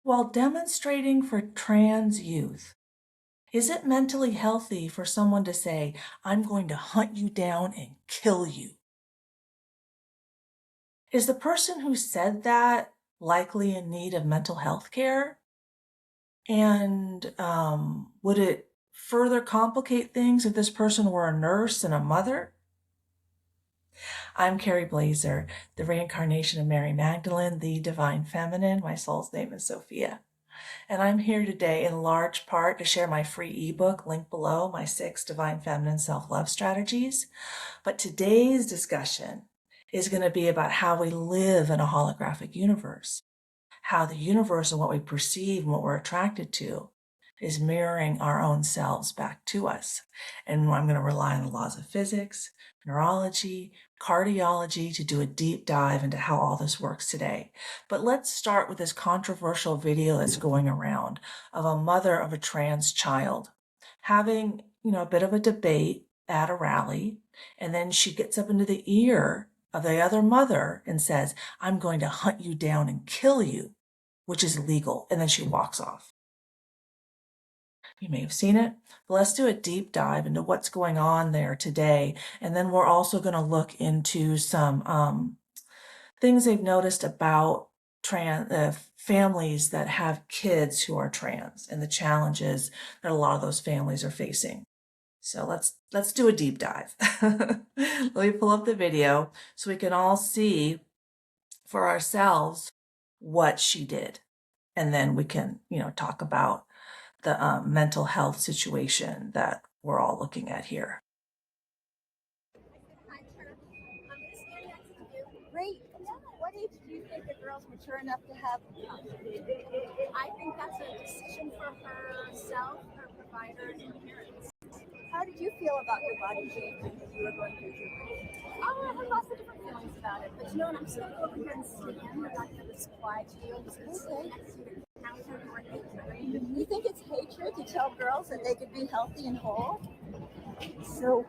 while demonstrating for trans youth, is it mentally healthy for someone to say, I'm going to hunt you down and kill you? Is the person who said that likely in need of mental health care? And would it further complicate things if this person were a nurse and a mother? I'm Carrie Blazer, the reincarnation of Mary Magdalene, the divine feminine. My soul's name is Sophia. And I'm here today in large part to share my free ebook, linked below, my 6 divine feminine self-love strategies. But today's discussion is going to be about how we live in a holographic universe, how the universe and what we perceive and what we're attracted to is mirroring our own selves back to us. And I'm going to rely on the laws of physics, neurology, cardiology to do a deep dive into how all this works today. But let's start with this controversial video that's going around of a mother of a trans child having, a bit of a debate at a rally. And then she gets up into the ear of the other mother and says, I'm going to hunt you down and kill you, which is illegal. And then she walks off. You may have seen it, but let's do a deep dive into what's going on there today. And then we're also going to look into some things they've noticed about families that have kids who are trans and the challenges that a lot of those families are facing. So let's do a deep dive. Let me pull up the video so we can all see for ourselves what she did. And then we can, talk about the mental health situation that we're all looking at here. Great. What age do you think a girl's mature enough to have? I think that's a decision for herself, her providers, and parents. How did you feel about your body changing when you were going through puberty? Oh, I have lots of different feelings about it. But I'm just going to go over here and stand. I'm not going to supply to you. I'm just going to stand next to the counter or hatred. You think it's hatred to tell girls that they could be healthy and whole? So,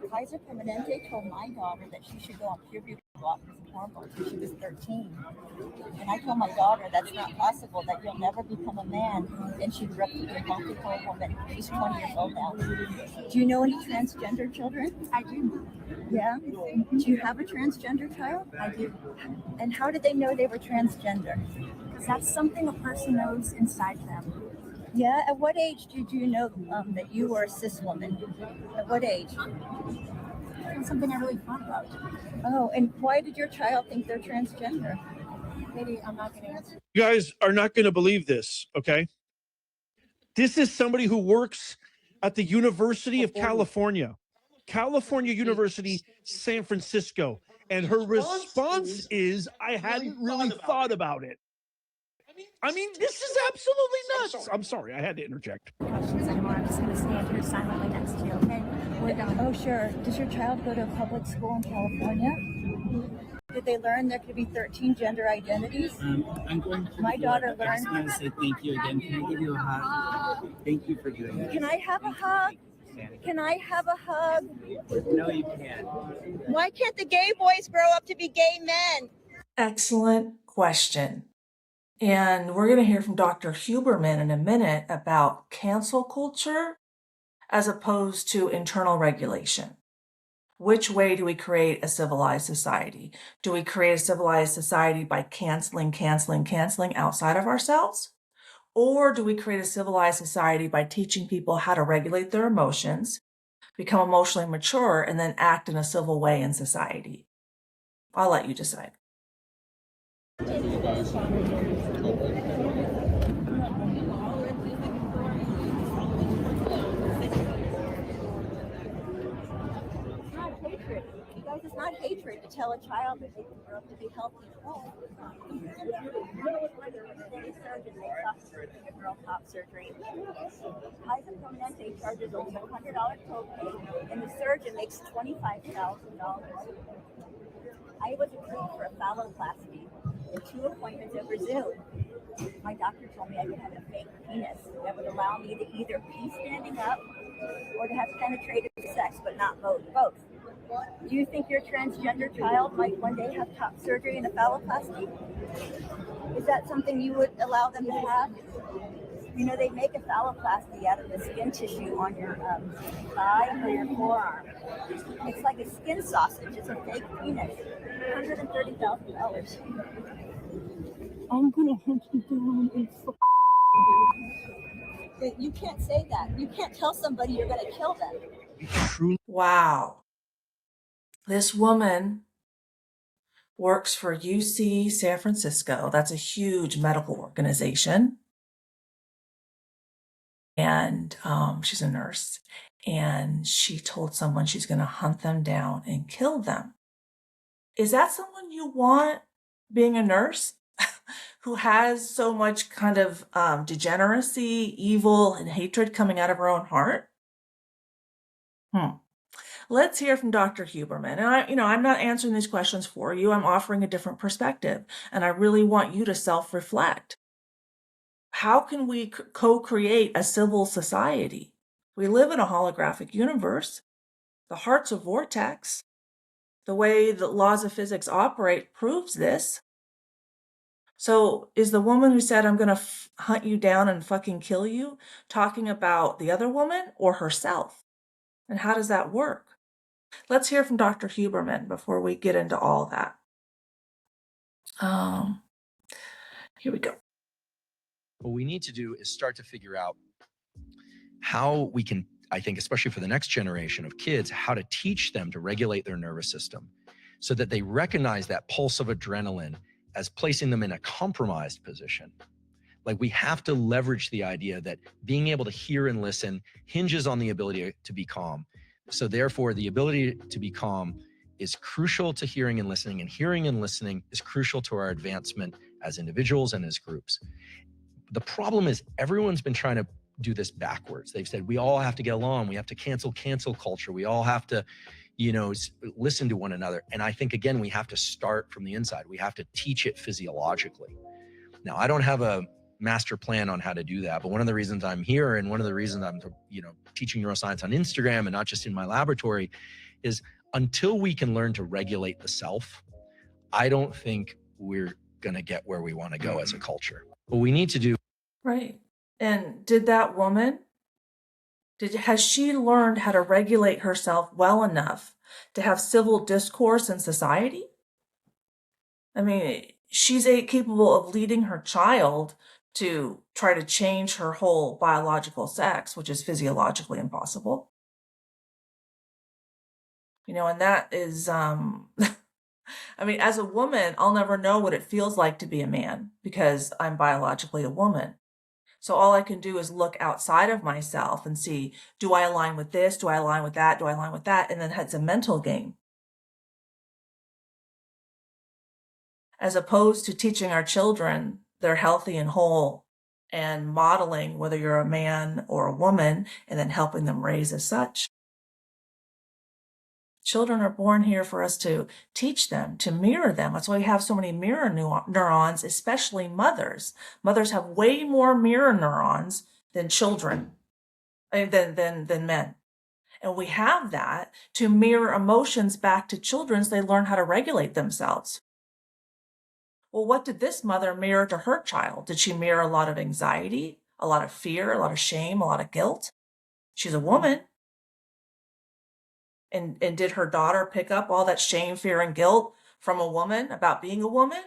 Kaiser Permanente told my daughter that she should go on puberty blockers and hormones when she was 13. And I told my daughter that's not possible, that you'll never become a man. And she grew up to be a healthy whole woman. She's 20 years old now. Do you know any transgender children? I do. Yeah? Do you have a transgender child? I do. And how did they know they were transgender? Because that's something a person knows inside them. Yeah? At what age did you know that you were a cis woman? At what age? It's something I really thought about. Oh, and why did your child think they're transgender? Maybe I'm not going to answer. You guys are not going to believe this, okay? This is somebody who works at the University of California University, San Francisco. And her response is, I hadn't really thought about it. I mean, this is absolutely nuts. I'm sorry, I had to interject. Anymore. I'm just going to stand here silently next to you, okay? We're done. Oh, sure. Does your child go to a public school in California? Did they learn there could be 13 gender identities? I'm going to. My daughter learned. I just want to say thank you again. Can I give you a hug? Thank you for doing this. Can I have a hug? Can I have a hug? No, you can't. Why can't the gay boys grow up to be gay men? Excellent question. And we're going to hear from Dr. Huberman in a minute about cancel culture as opposed to internal regulation. Which way do we create a civilized society? Do we create a civilized society by canceling outside of ourselves? Or do we create a civilized society by teaching people how to regulate their emotions, become emotionally mature, and then act in a civil way in society? I'll let you decide. It's not hatred to tell a child that they can grow up to be healthy and whole. Girl top surgery. Kaiser Permanente charges only $100 copay, and the surgeon makes $25,000. I was approved for a phalloplasty and 2 appointments over Zoom. My doctor told me I could have a fake penis that would allow me to either be standing up or to have penetrative sex, but not both. Do you think your transgender child might one day have top surgery and a phalloplasty? Is that something you would allow them to have? You know, they make a phalloplasty out of the skin tissue on your thigh or your forearm. It's like a skin sausage. It's a fake penis. $130,000. I'm gonna hunt you down and fuck you. You can't say that. You can't tell somebody you're gonna kill them. Wow. This woman works for UC San Francisco. That's a huge medical organization. And she's a nurse. And she told someone she's going to hunt them down and kill them. Is that someone you want being a nurse who has so much kind of degeneracy, evil, and hatred coming out of her own heart? Let's hear from Dr. Huberman. And I'm not answering these questions for you. I'm offering a different perspective. And I really want you to self-reflect. How can we co-create a civil society? We live in a holographic universe. The heart's a vortex. The way the laws of physics operate proves this. So is the woman who said, I'm going to hunt you down and fucking kill you, talking about the other woman or herself? And how does that work? Let's hear from Dr. Huberman before we get into all that. Here we go. What we need to do is start to figure out how we can, I think, especially for the next generation of kids, how to teach them to regulate their nervous system so that they recognize that pulse of adrenaline as placing them in a compromised position. Like, we have to leverage the idea that being able to hear and listen hinges on the ability to be calm. So therefore, the ability to be calm is crucial to hearing and hearing and listening is crucial to our advancement as individuals and as groups. The problem is everyone's been trying to do this backwards. They've said we all have to get along. We have to cancel culture. We all have to, listen to one another. And I think, again, we have to start from the inside. We have to teach it physiologically. Now, I don't have a master plan on how to do that, but one of the reasons I'm here and one of the reasons I'm, teaching neuroscience on Instagram and not just in my laboratory is until we can learn to regulate the self, I don't think we're going to get where we want to go as a culture. What we need to do. Right. And did that woman, has she learned how to regulate herself well enough to have civil discourse in society? I mean, she's capable of leading her child to try to change her whole biological sex, which is physiologically impossible. And that is, as a woman, I'll never know what it feels like to be a man because I'm biologically a woman. So all I can do is look outside of myself and see, do I align with this? Do I align with that? Do I align with that? And then it's a mental game. As opposed to teaching our children they're healthy and whole and modeling whether you're a man or a woman and then helping them raise as such. Children are born here for us to teach them, to mirror them. That's why we have so many mirror neurons, especially mothers. Mothers have way more mirror neurons than children, than men. And we have that to mirror emotions back to children so they learn how to regulate themselves. Well, what did this mother mirror to her child? Did she mirror a lot of anxiety, a lot of fear, a lot of shame, a lot of guilt? She's a woman. And did her daughter pick up all that shame, fear, and guilt from a woman about being a woman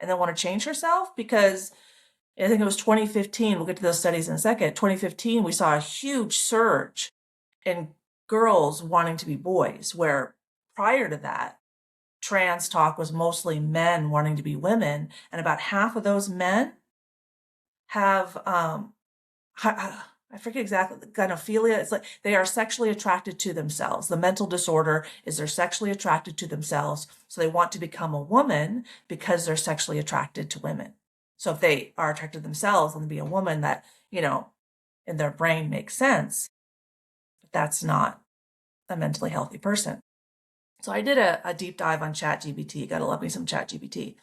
and then want to change herself? Because I think it was 2015, we'll get to those studies in a second. 2015, we saw a huge surge in girls wanting to be boys, where prior to that, trans talk was mostly men wanting to be women. And about half of those men have, I forget exactly, gynophilia. It's like they are sexually attracted to themselves. The mental disorder is they're sexually attracted to themselves. So they want to become a woman because they're sexually attracted to women. So if they are attracted to themselves and be a woman, that, in their brain makes sense. But that's not a mentally healthy person. So I did a deep dive on ChatGPT. Gotta love me some ChatGPT.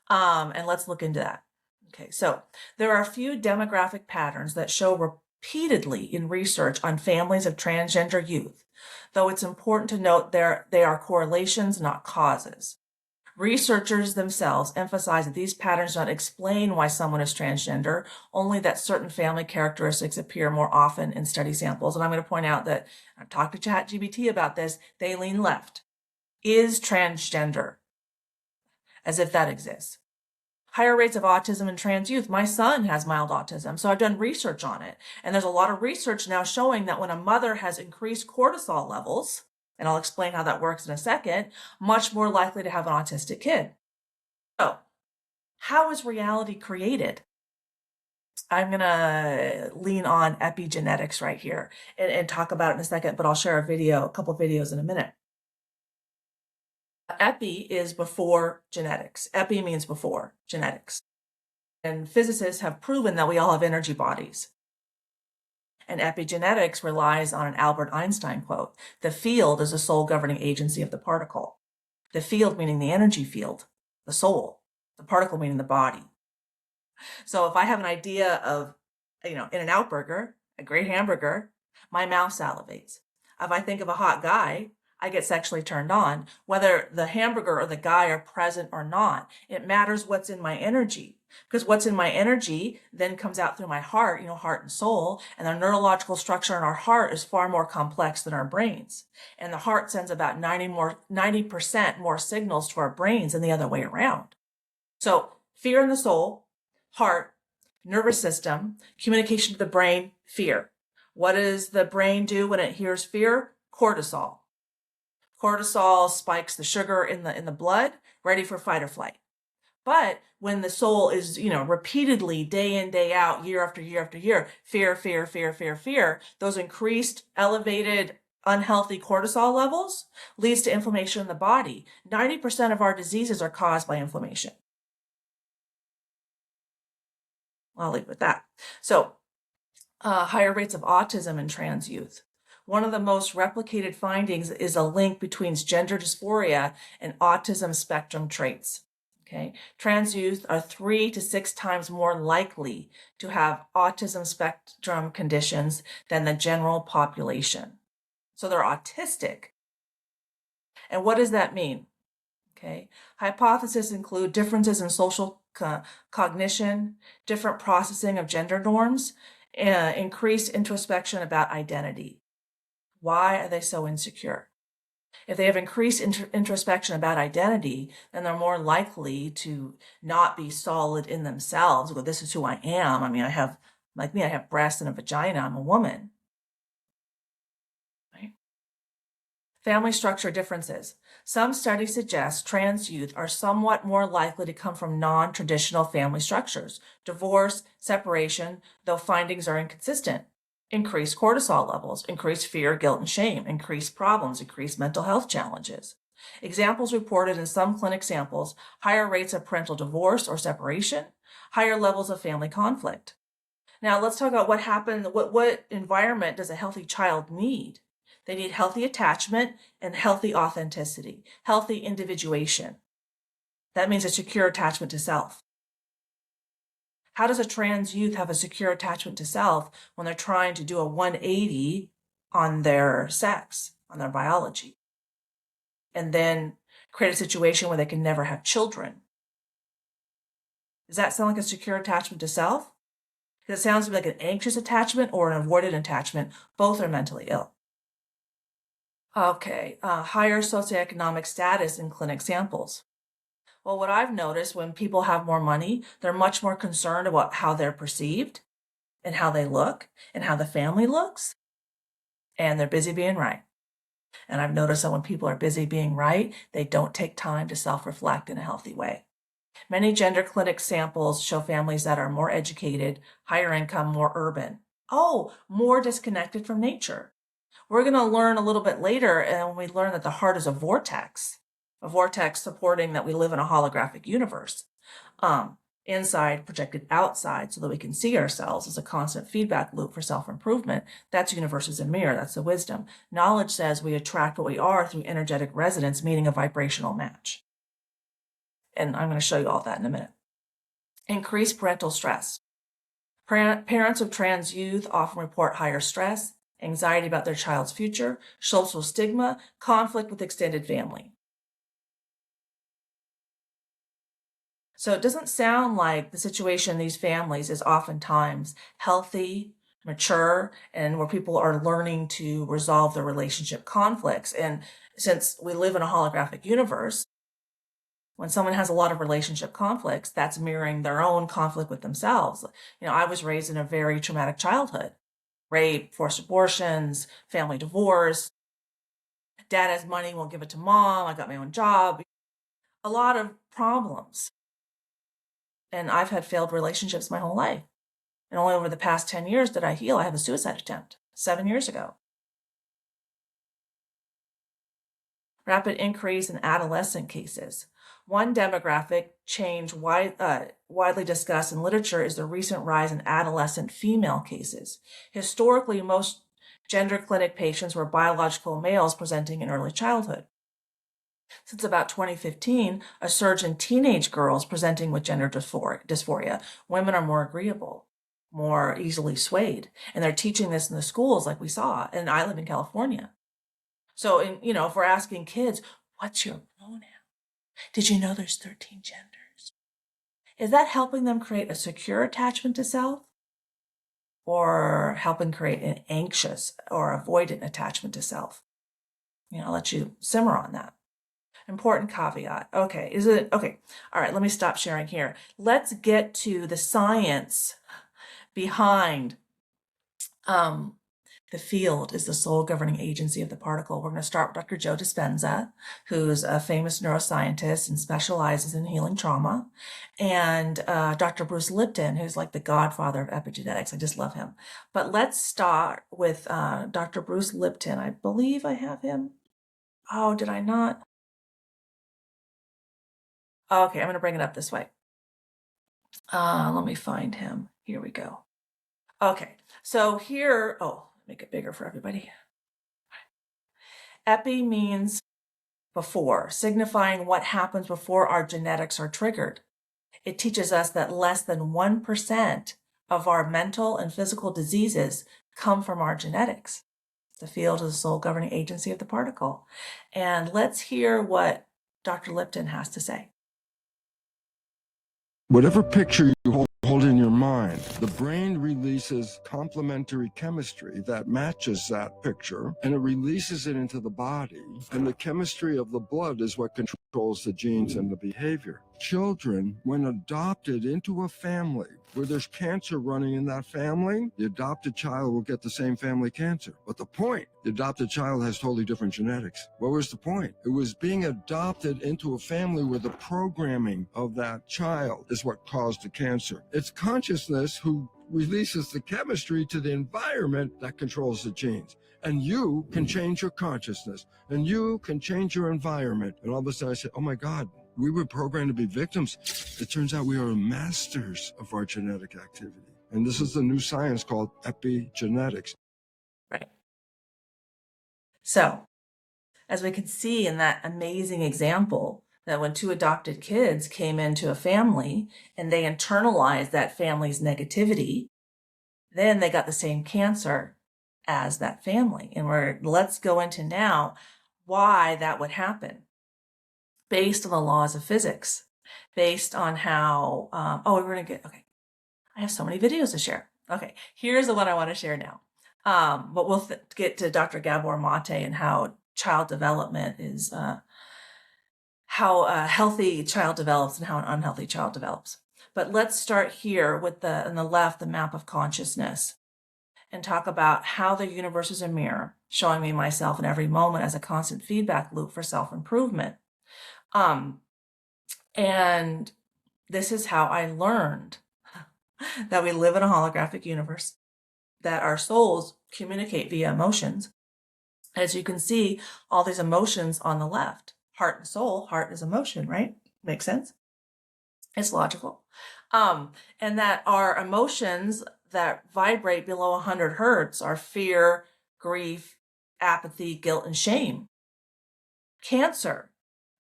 And let's look into that. Okay, so there are a few demographic patterns that show repeatedly in research on families of transgender youth, though it's important to note they are correlations, not causes. Researchers themselves emphasize that these patterns don't explain why someone is transgender, only that certain family characteristics appear more often in study samples. And I'm going to point out that I've talked to ChatGPT about this. They lean left. Is transgender, as if that exists. Higher rates of autism in trans youth. My son has mild autism, so I've done research on it. And there's a lot of research now showing that when a mother has increased cortisol levels, and I'll explain how that works in a second, much more likely to have an autistic kid. So, how is reality created? I'm going to lean on epigenetics right here and talk about it in a second, but I'll share a couple videos in a minute. Epi is before genetics. Epi means before genetics. And physicists have proven that we all have energy bodies. And epigenetics relies on an Albert Einstein quote. The field is the sole governing agency of the particle. The field meaning the energy field, the soul. The particle meaning the body. So if I have an idea of, In-N-Out burger, a great hamburger, my mouth salivates. If I think of a hot guy, I get sexually turned on. Whether the hamburger or the guy are present or not, it matters what's in my energy. Because what's in my energy then comes out through my heart, heart and soul. And the neurological structure in our heart is far more complex than our brains. And the heart sends about 90% more signals to our brains than the other way around. So fear in the soul, heart, nervous system, communication to the brain, fear. What does the brain do when it hears fear? Cortisol. Cortisol spikes the sugar in the blood, ready for fight or flight. But when the soul is, repeatedly day in, day out, year after year after year, fear, those increased, elevated, unhealthy cortisol levels leads to inflammation in the body. 90% of our diseases are caused by inflammation. I'll leave it with that. So, higher rates of autism in trans youth. One of the most replicated findings is a link between gender dysphoria and autism spectrum traits. Okay, trans youth are 3 to 6 times more likely to have autism spectrum conditions than the general population. So they're autistic. And what does that mean? Okay, hypotheses include differences in social cognition, different processing of gender norms, increased introspection about identity. Why are they so insecure? If they have increased introspection about identity, then they're more likely to not be solid in themselves. Well, this is who I am. I have breasts and a vagina. I'm a woman. Right? Family structure differences. Some studies suggest trans youth are somewhat more likely to come from non-traditional family structures, divorce, separation, though findings are inconsistent. Increased cortisol levels, increased fear, guilt, and shame, increased problems, increased mental health challenges. Examples reported in some clinic samples, higher rates of parental divorce or separation, higher levels of family conflict. Now let's talk about what environment does a healthy child need? They need healthy attachment and healthy authenticity, healthy individuation. That means a secure attachment to self. How does a trans youth have a secure attachment to self when they're trying to do a 180 on their sex, on their biology, and then create a situation where they can never have children? Does that sound like a secure attachment to self? Because it sounds like an anxious attachment or an avoidant attachment. Both are mentally ill. Okay, higher socioeconomic status in clinic samples. Well, what I've noticed when people have more money, they're much more concerned about how they're perceived and how they look and how the family looks. And they're busy being right. And I've noticed that when people are busy being right, they don't take time to self-reflect in a healthy way. Many gender clinic samples show families that are more educated, higher income, more urban. Oh, more disconnected from nature. We're going to learn a little bit later, and when we learn that the heart is a vortex supporting that we live in a holographic universe. Inside projected outside so that we can see ourselves as a constant feedback loop for self-improvement. That's universe as a mirror. That's the wisdom. Knowledge says we attract what we are through energetic resonance, meaning a vibrational match. And I'm going to show you all that in a minute. Increased parental stress. Parents of trans youth often report higher stress, anxiety about their child's future, social stigma, conflict with extended family. So it doesn't sound like the situation in these families is oftentimes healthy, mature, and where people are learning to resolve their relationship conflicts. And since we live in a holographic universe, when someone has a lot of relationship conflicts, that's mirroring their own conflict with themselves. I was raised in a very traumatic childhood. Rape, forced abortions, family divorce. Dad has money, won't give it to mom. I got my own job. A lot of problems. And I've had failed relationships my whole life. And only over the past 10 years did I heal. I have a suicide attempt 7 years ago. Rapid increase in adolescent cases. One demographic change widely discussed in literature is the recent rise in adolescent female cases. Historically, most gender clinic patients were biological males presenting in early childhood. Since about 2015, a surge in teenage girls presenting with gender dysphoria. Women are more agreeable, more easily swayed, and they're teaching this in the schools like we saw, and I live in California. So, if we're asking kids, what's your pronoun? Did you know there's 13 genders? Is that helping them create a secure attachment to self? Or helping create an anxious or avoidant attachment to self? I'll let you simmer on that. Important caveat. Okay, is it okay? All right, let me stop sharing here. Let's get to the science behind the field is the sole governing agency of the particle. We're going to start with Dr. Joe Dispenza, who's a famous neuroscientist and specializes in healing trauma, and Dr. Bruce Lipton, who's like the godfather of epigenetics. I just love him. But let's start with Dr. Bruce Lipton. I believe I have him. Oh, did I not? Okay, I'm going to bring it up this way. Let me find him. Here we go. Okay, so here, make it bigger for everybody. Epi means before, signifying what happens before our genetics are triggered. It teaches us that less than 1% of our mental and physical diseases come from our genetics. The field is the sole governing agency of the particle. And let's hear what Dr. Lipton has to say. Whatever picture you hold in your mind, the brain releases complementary chemistry that matches that picture, and it releases it into the body. And the chemistry of the blood is what controls the genes and the behavior. Children, when adopted into a family where there's cancer running in that family, the adopted child will get the same family cancer. But the point, the adopted child has totally different genetics. What was the point? It was being adopted into a family where the programming of that child is what caused the cancer. It's consciousness who releases the chemistry to the environment that controls the genes. And you can change your consciousness, and you can change your environment. And all of a sudden I said, oh my God, we were programmed to be victims. It turns out we are masters of our genetic activity. And this is the new science called epigenetics. Right. So, as we can see in that amazing example, that when two adopted kids came into a family and they internalized that family's negativity, then they got the same cancer as that family. And let's go into now why that would happen based on the laws of physics, based on how, okay. I have so many videos to share. Okay, here's the one I want to share now. But we'll get to Dr. Gabor Mate and how child development is, how a healthy child develops and how an unhealthy child develops. But let's start here with on the left, the map of consciousness, and talk about how the universe is a mirror, showing me myself in every moment as a constant feedback loop for self-improvement. And this is how I learned that we live in a holographic universe, that our souls communicate via emotions. As you can see, all these emotions on the left, heart and soul. Heart is emotion, right? Makes sense? It's logical. And that our emotions that vibrate below 100 hertz are fear, grief, apathy, guilt, and shame. Cancer,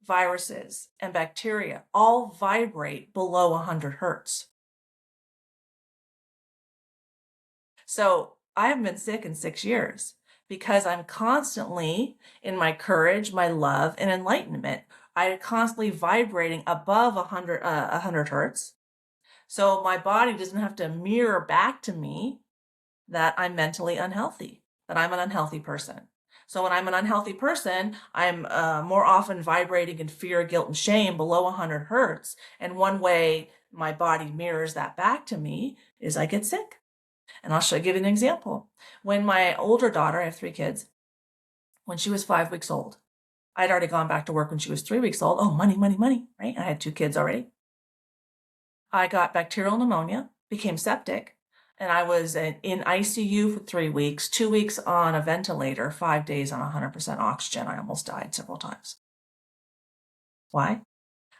viruses, and bacteria all vibrate below 100 hertz. So I haven't been sick in 6 years because I'm constantly in my courage, my love, and enlightenment. I'm constantly vibrating above 100 hertz. So my body doesn't have to mirror back to me that I'm mentally unhealthy, that I'm an unhealthy person. So when I'm an unhealthy person, I'm more often vibrating in fear, guilt, and shame below 100 hertz. And one way my body mirrors that back to me is I get sick. And I'll give you an example. When my older daughter, I have 3 kids, when she was 5 weeks old, I'd already gone back to work when she was 3 weeks old. Oh, money, money, money, right? I had 2 kids already. I got bacterial pneumonia, became septic, and I was in ICU for 3 weeks, 2 weeks on a ventilator, 5 days on 100% oxygen. I almost died several times. Why?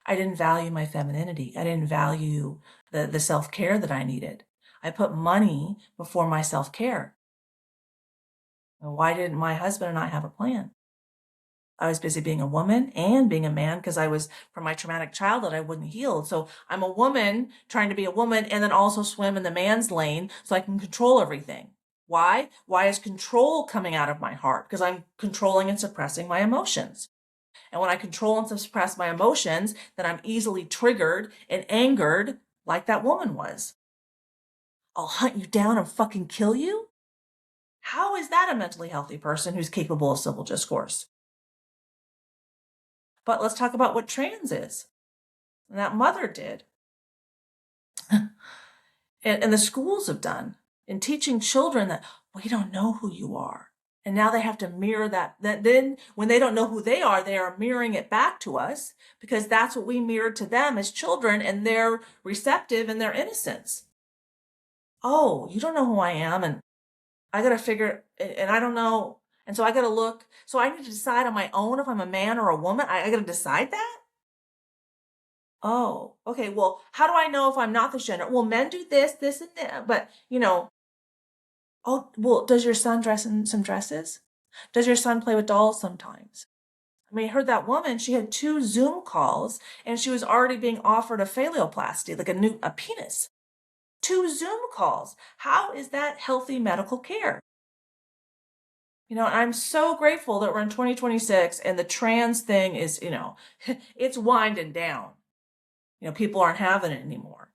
I didn't value my femininity. I didn't value the self-care that I needed. I put money before my self-care. Why didn't my husband and I have a plan? I was busy being a woman and being a man because I was, from my traumatic childhood, I wouldn't heal. So I'm a woman trying to be a woman and then also swim in the man's lane so I can control everything. Why? Why is control coming out of my heart? Because I'm controlling and suppressing my emotions. And when I control and suppress my emotions, then I'm easily triggered and angered like that woman was. I'll hunt you down and fucking kill you? How is that a mentally healthy person who's capable of civil discourse? But let's talk about what trans is. And that mother did. and the schools have done in teaching children that we don't know who you are. And now they have to mirror that. Then when they don't know who they are mirroring it back to us because that's what we mirrored to them as children, and they're receptive in their innocence. Oh, you don't know who I am, and I got to figure, and I don't know. And so I got to look. So I need to decide on my own if I'm a man or a woman. I got to decide that? Oh, okay. Well, how do I know if I'm not this gender? Well, men do this, this, and that. But, oh, well, does your son dress in some dresses? Does your son play with dolls sometimes? I mean, I heard that woman, she had 2 Zoom calls and she was already being offered a phalloplasty, like a penis. 2 Zoom calls. How is that healthy medical care? I'm so grateful that we're in 2026 and the trans thing is, it's winding down. People aren't having it anymore.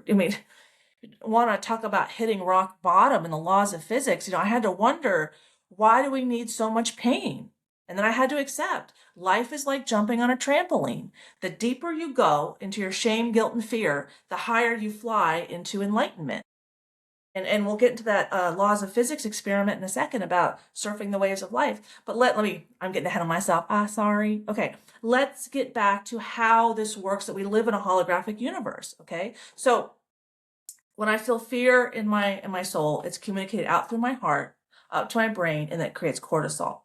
I mean, want to talk about hitting rock bottom in the laws of physics. I had to wonder, why do we need so much pain? And then I had to accept life is like jumping on a trampoline. The deeper you go into your shame, guilt, and fear, the higher you fly into enlightenment. And we'll get into that laws of physics experiment in a second about surfing the waves of life. But I'm getting ahead of myself. Sorry. Okay, let's get back to how this works, that we live in a holographic universe. Okay, so when I feel fear in my soul, it's communicated out through my heart, up to my brain, and that creates cortisol.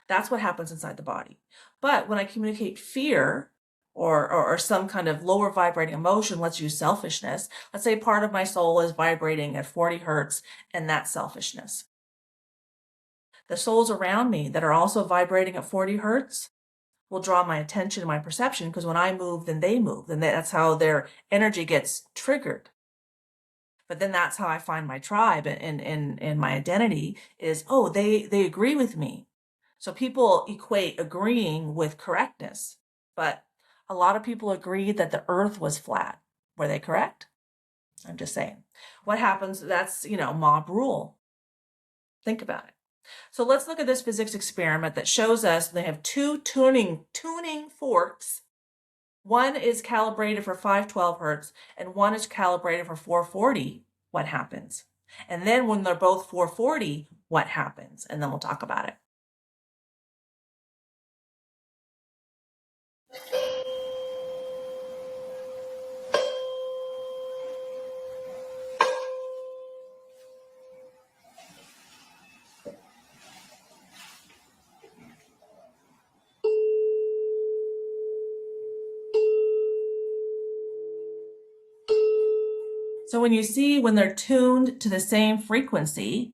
That's what happens inside the body. But when I communicate fear or some kind of lower vibrating emotion, let's use selfishness. Let's say part of my soul is vibrating at 40 hertz, and that's selfishness. The souls around me that are also vibrating at 40 hertz will draw my attention and my perception, because when I move, then they move. And that's how their energy gets triggered. But then that's how I find my tribe and my identity is, oh, they agree with me. So people equate agreeing with correctness. But a lot of people agreed that the earth was flat. Were they correct? I'm just saying. What happens? That's, mob rule. Think about it. So let's look at this physics experiment that shows us they have 2 tuning forks. One is calibrated for 512 hertz and one is calibrated for 440. What happens? And then when they're both 440, what happens? And then we'll talk about it. So when they're tuned to the same frequency,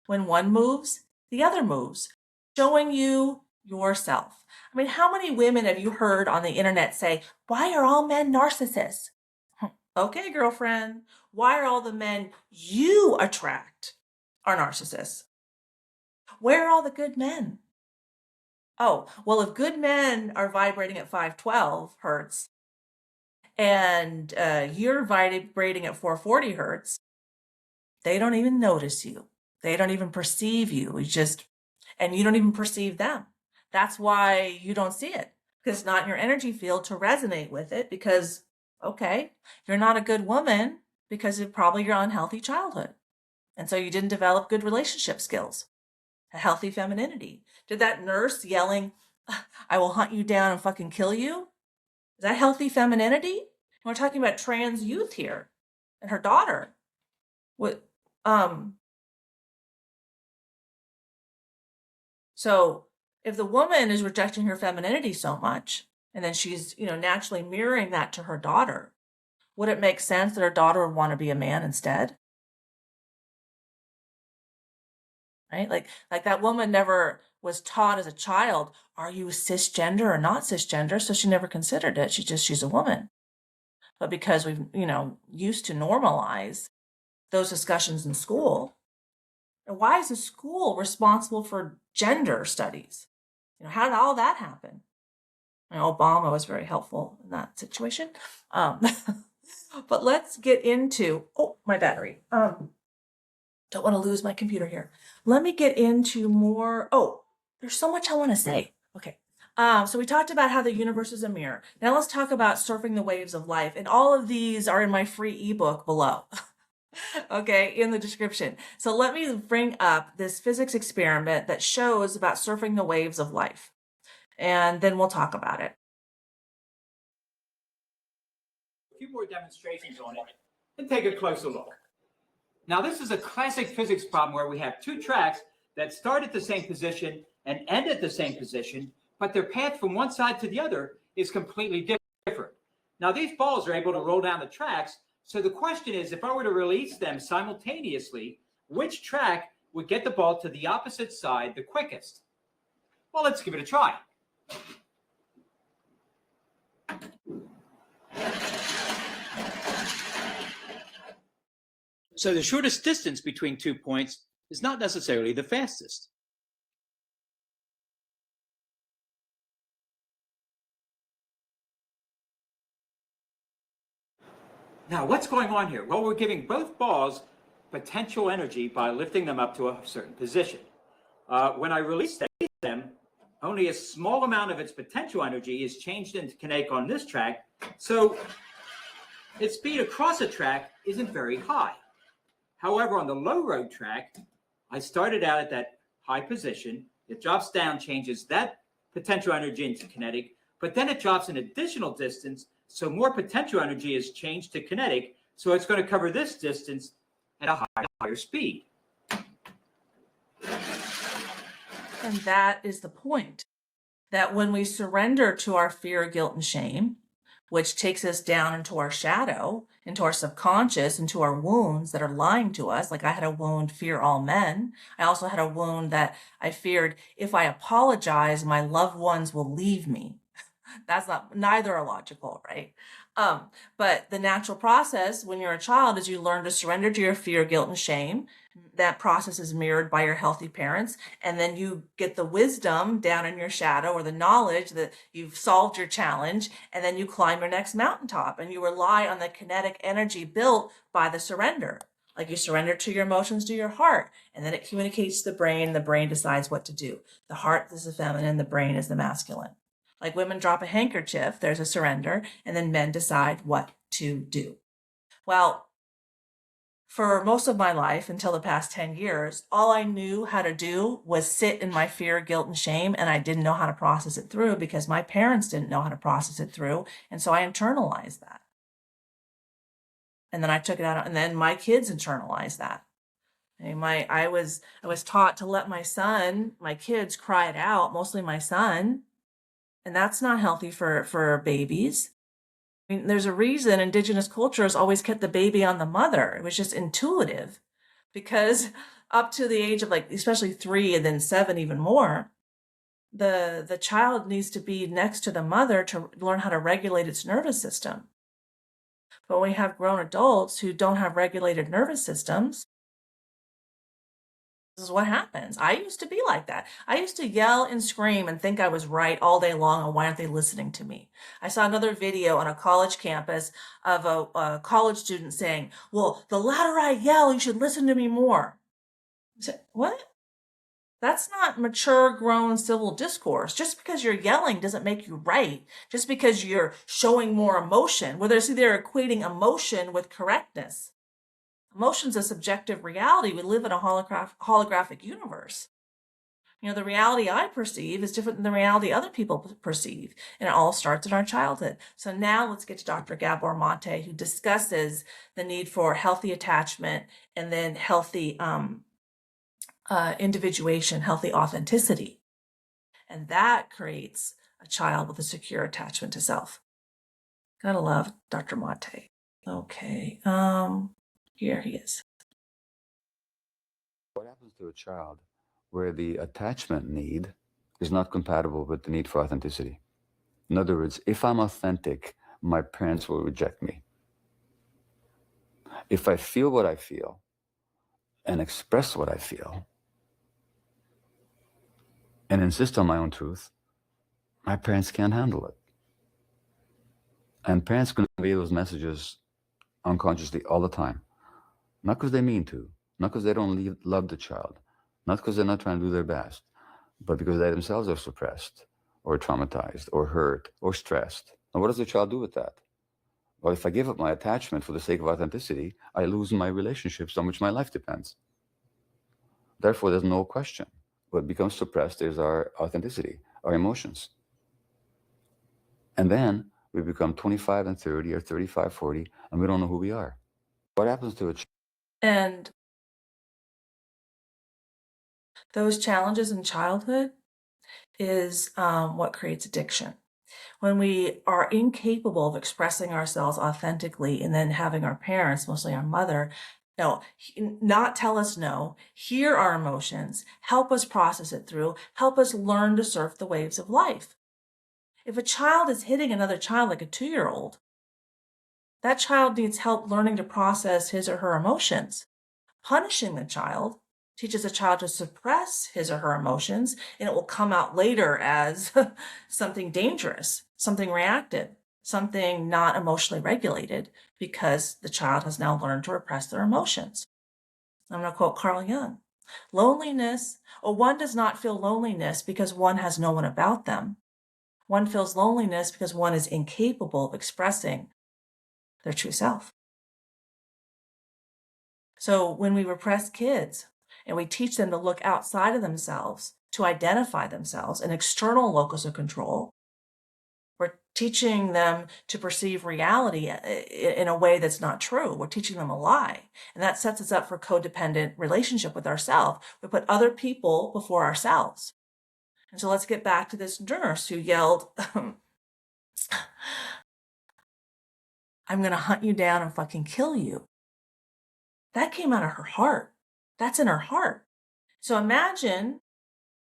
when one moves, the other moves, showing you yourself. I mean, how many women have you heard on the internet say, why are all men narcissists? Okay, girlfriend, why are all the men you attract are narcissists. Where are all the good men? Oh, well, if good men are vibrating at 512 hertz and you're vibrating at 440 hertz, they don't even notice you. They don't even perceive you. And you don't even perceive them. That's why you don't see it, because it's not in your energy field to resonate with it, because, okay, you're not a good woman because of probably your unhealthy childhood. And so you didn't develop good relationship skills, a healthy femininity. Did that nurse yelling, I will hunt you down and fucking kill you? Is that healthy femininity? We're talking about trans youth here and her daughter. What, so if the woman is rejecting her femininity so much, and then she's, naturally mirroring that to her daughter, would it make sense that her daughter would want to be a man instead? Right? Like that woman never was taught as a child, are you cisgender or not cisgender? So she never considered it. She's a woman. But because we've, used to normalize those discussions in school, why is the school responsible for gender studies? How did all that happen? Obama was very helpful in that situation. But let's get into, my battery. Don't want to lose my computer here. Let me get into more. There's so much I want to say. Okay. So we talked about how the universe is a mirror. Now let's talk about surfing the waves of life. And all of these are in my free ebook below. Okay, in the description. So let me bring up this physics experiment that shows about surfing the waves of life. And then we'll talk about it. A few more demonstrations on it and take a closer look. Now, this is a classic physics problem where we have two tracks that start at the same position and end at the same position, but their path from one side to the other is completely different. Now, these balls are able to roll down the tracks, so the question is, if I were to release them simultaneously, which track would get the ball to the opposite side the quickest? Well, let's give it a try. So the shortest distance between 2 points is not necessarily the fastest. Now, what's going on here? Well, we're giving both balls potential energy by lifting them up to a certain position. When I release them, only a small amount of its potential energy is changed into kinetic on this track, so its speed across a track isn't very high. However, on the low road track, I started out at that high position. It drops down, changes that potential energy into kinetic, but then it drops an additional distance, so more potential energy is changed to kinetic, so it's going to cover this distance at a higher speed. And that is the point, that when we surrender to our fear, guilt, and shame, which takes us down into our shadow, into our subconscious, into our wounds that are lying to us. Like I had a wound, fear all men. I also had a wound that I feared, if I apologize, my loved ones will leave me. Neither are logical, right? But the natural process when you're a child is you learn to surrender to your fear, guilt, and shame. That process is mirrored by your healthy parents. And then you get the wisdom down in your shadow, or the knowledge that you've solved your challenge. And then you climb your next mountaintop and you rely on the kinetic energy built by the surrender. Like you surrender to your emotions, to your heart, and then it communicates to the brain. The brain decides what to do. The heart is the feminine, the brain is the masculine. Like women drop a handkerchief, there's a surrender, and then men decide what to do. Well, for most of my life, until the past 10 years, all I knew how to do was sit in my fear, guilt, and shame, and I didn't know how to process it through because my parents didn't know how to process it through, and so I internalized that. And then I took it out, and then my kids internalized that. I was taught to let my kids cry it out, mostly my son. And that's not healthy for babies. I mean, there's a reason indigenous cultures always kept the baby on the mother. It was just intuitive, because up to the age of especially 3 and then 7, even more, the child needs to be next to the mother to learn how to regulate its nervous system. But when we have grown adults who don't have regulated nervous systems, This is what happens. I used to be like that. I used to yell and scream and think I was right all day long, and why aren't they listening to me? I saw another video on a college campus of a college student saying, well, the louder I yell, you should listen to me more. I said, what? That's not mature, grown civil discourse. Just because you're yelling doesn't make you right. Just because you're showing more emotion, whether it's they're equating emotion with correctness. Emotion's a subjective reality. We live in a holographic universe. You know, the reality I perceive is different than the reality other people perceive. And it all starts in our childhood. So now let's get to Dr. Gabor Mate, who discusses the need for healthy attachment and then healthy individuation, healthy authenticity. And that creates a child with a secure attachment to self. Gotta love Dr. Mate. Okay, here he is. What happens to a child where the attachment need is not compatible with the need for authenticity? In other words, if I'm authentic, my parents will reject me. If I feel what I feel and express what I feel and insist on my own truth, my parents can't handle it. And parents convey those messages unconsciously all the time. Not because they mean to, not because they don't love the child, not because they're not trying to do their best, but because they themselves are suppressed or traumatized or hurt or stressed. And what does the child do with that? Well, if I give up my attachment for the sake of authenticity, I lose my relationships on which my life depends. Therefore, there's no question. What becomes suppressed is our authenticity, our emotions. And then we become 25 and 30 or 35, 40, and we don't know who we are. What happens to a child? And those challenges in childhood is what creates addiction. When we are incapable of expressing ourselves authentically and then having our parents, mostly our mother, not tell us no, hear our emotions, help us process it through, help us learn to surf the waves of life. If a child is hitting another child like a 2-year-old, that child needs help learning to process his or her emotions. Punishing the child teaches a child to suppress his or her emotions, and it will come out later as something dangerous, something reactive, something not emotionally regulated, because the child has now learned to repress their emotions. I'm going to quote Carl Jung. Loneliness, or one does not feel loneliness because one has no one about them. One feels loneliness because one is incapable of expressing their true self. So when we repress kids and we teach them to look outside of themselves, to identify themselves, an external locus of control, we're teaching them to perceive reality in a way that's not true. We're teaching them a lie. And that sets us up for codependent relationship with ourselves. We put other people before ourselves. And so let's get back to this nurse who yelled, I'm going to hunt you down and fucking kill you. That came out of her heart. That's in her heart. So imagine,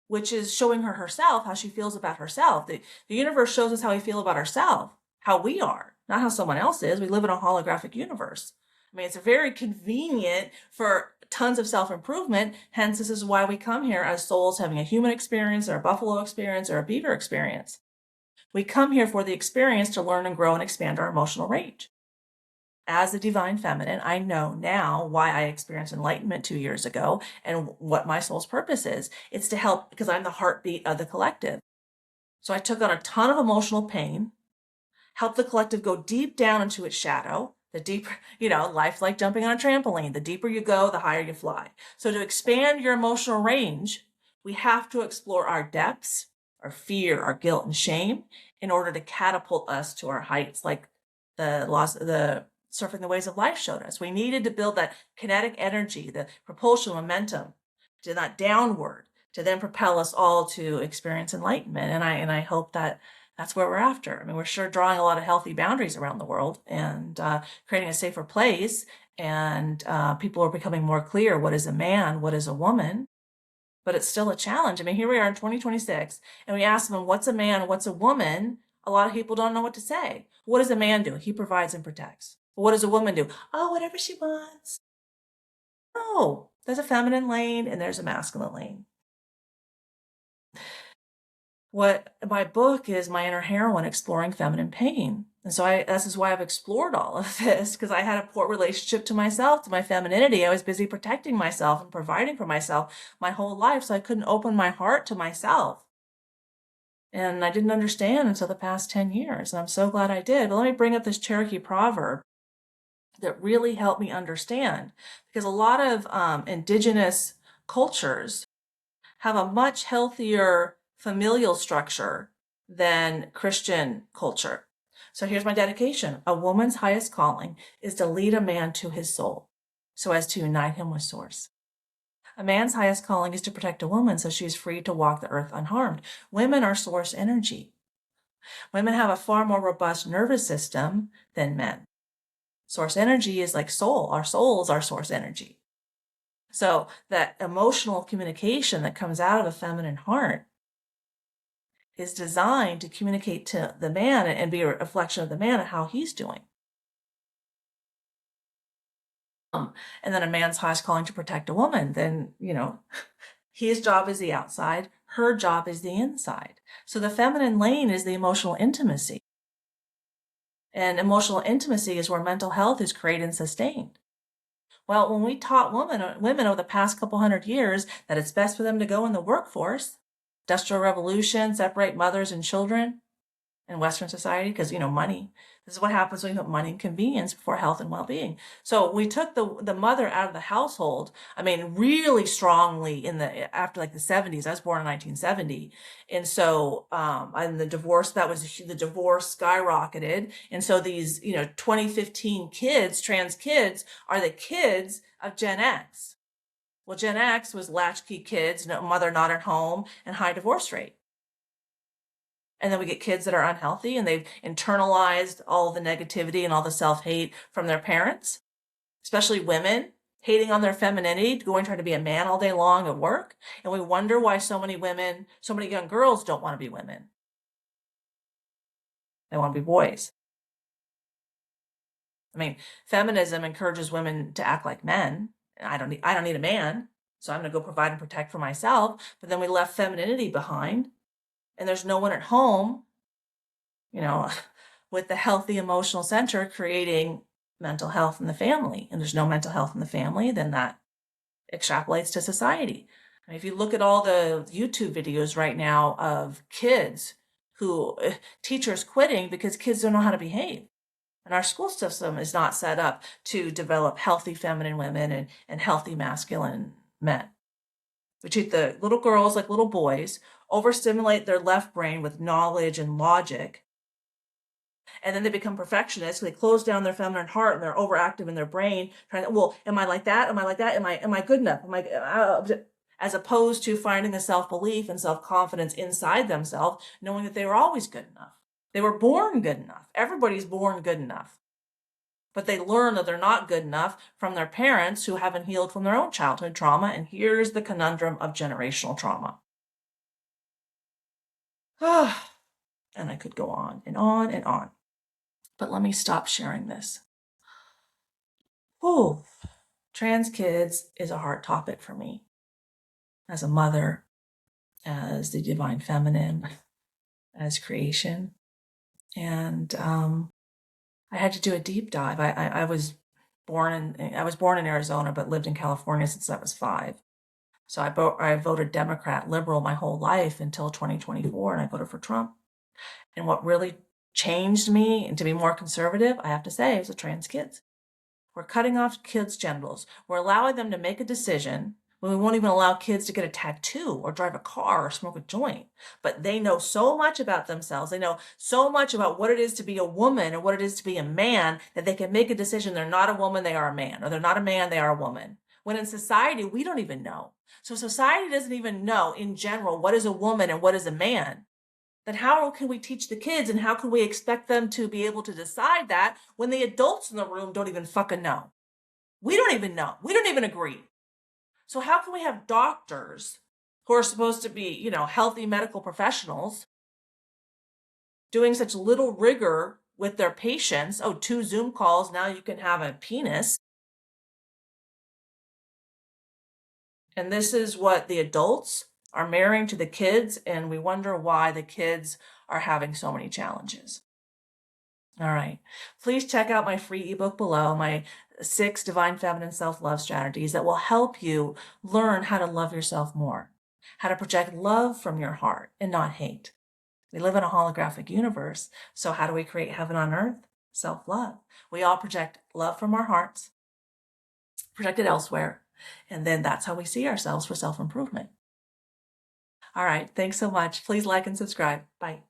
which is showing her herself, how she feels about herself. The universe shows us how we feel about ourselves, how we are, not how someone else is. We live in a holographic universe. I mean, it's very convenient for tons of self-improvement. Hence, this is why we come here as souls having a human experience or a buffalo experience or a beaver experience. We come here for the experience to learn and grow and expand our emotional range. As a divine feminine, I know now why I experienced enlightenment 2 years ago and what my soul's purpose is. It's to help because I'm the heartbeat of the collective. So I took on a ton of emotional pain, helped the collective go deep down into its shadow. The deeper, life's like jumping on a trampoline. The deeper you go, the higher you fly. So to expand your emotional range, we have to explore our depths, our fear, our guilt and shame in order to catapult us to our heights, like the surfing the waves of life showed us. We needed to build that kinetic energy, the propulsion momentum, to that downward, to then propel us all to experience enlightenment. And I hope that that's where we're after. I mean, we're sure drawing a lot of healthy boundaries around the world and creating a safer place. And people are becoming more clear what is a man, what is a woman. But it's still a challenge. I mean, here we are in 2026, and we ask them, what's a man, what's a woman? A lot of people don't know what to say. What does a man do? He provides and protects. What does a woman do? Oh, whatever she wants. No, There's a feminine lane and there's a masculine lane. What my book is my inner heroine exploring feminine pain. And so this is why I've explored all of this, because I had a poor relationship to myself, to my femininity. I was busy protecting myself and providing for myself my whole life, so I couldn't open my heart to myself. And I didn't understand until the past 10 years. And I'm so glad I did. But let me bring up this Cherokee proverb that really helped me understand, because a lot of indigenous cultures have a much healthier familial structure than Christian culture. So here's my dedication. A woman's highest calling is to lead a man to his soul so as to unite him with source. A man's highest calling is to protect a woman so she is free to walk the earth unharmed. Women are source energy. Women have a far more robust nervous system than men. Source energy is like soul. Our soul is our source energy. So that emotional communication that comes out of a feminine heart is designed to communicate to the man and be a reflection of the man and how he's doing. And then a man's highest calling to protect a woman, then, his job is the outside, her job is the inside. So the feminine lane is the emotional intimacy. And emotional intimacy is where mental health is created and sustained. Well, when we taught women over the past couple hundred years that it's best for them to go in the workforce, Industrial Revolution, separate mothers and children in Western society, because, money. This is what happens when you put money and convenience before health and well-being. So we took the mother out of the household, really strongly after the 70s. I was born in 1970. And so, and the divorce skyrocketed. And so these, 2015 kids, trans kids, are the kids of Gen X. Well, Gen X was latchkey kids, mother not at home, and high divorce rate. And then we get kids that are unhealthy and they've internalized all the negativity and all the self-hate from their parents, especially women, hating on their femininity, trying to be a man all day long at work. And we wonder why so many young girls don't want to be women. They want to be boys. Feminism encourages women to act like men. I don't need a man, so I'm going to go provide and protect for myself. But then we left femininity behind. And there's no one at home, with the healthy emotional center creating mental health in the family. And there's no mental health in the family, then that extrapolates to society. If you look at all the YouTube videos right now of kids teachers quitting because kids don't know how to behave. And our school system is not set up to develop healthy feminine women and healthy masculine men. We treat the little girls like little boys, overstimulate their left brain with knowledge and logic, and then they become perfectionists. They close down their feminine heart and they're overactive in their brain, am I like that? Am I like that? Am I good enough? As opposed to finding the self-belief and self-confidence inside themselves, knowing that they were always good enough. They were born good enough. Everybody's born good enough. But they learn that they're not good enough from their parents who haven't healed from their own childhood trauma. And here's the conundrum of generational trauma. And I could go on and on and on. But let me stop sharing this. Trans kids is a hard topic for me. As a mother, as the divine feminine, as creation. And I had to do a deep dive. I was born in Arizona, but lived in California since I was 5. So I voted Democrat, liberal my whole life until 2024, and I voted for Trump. And what really changed me and to be more conservative, I have to say, is the trans kids. We're cutting off kids' genitals. We're allowing them to make a decision when we won't even allow kids to get a tattoo or drive a car or smoke a joint. But they know so much about themselves. They know so much about what it is to be a woman and what it is to be a man that they can make a decision. They're not a woman, they are a man. Or they're not a man, they are a woman. When in society, we don't even know. So society doesn't even know in general what is a woman and what is a man. Then how can we teach the kids and how can we expect them to be able to decide that when the adults in the room don't even fucking know? We don't even know. We don't even agree. So how can we have doctors who are supposed to be, healthy medical professionals doing such little rigor with their patients? 2 Zoom calls, now you can have a penis. And this is what the adults are mirroring to the kids, and we wonder why the kids are having so many challenges. All right. Please check out my free ebook below, my 6 Divine Feminine Self-Love Strategies that will help you learn how to love yourself more, how to project love from your heart and not hate. We live in a holographic universe, so how do we create heaven on earth? Self-love. We all project love from our hearts, project it elsewhere, and then that's how we see ourselves for self-improvement. All right. Thanks so much. Please like and subscribe. Bye.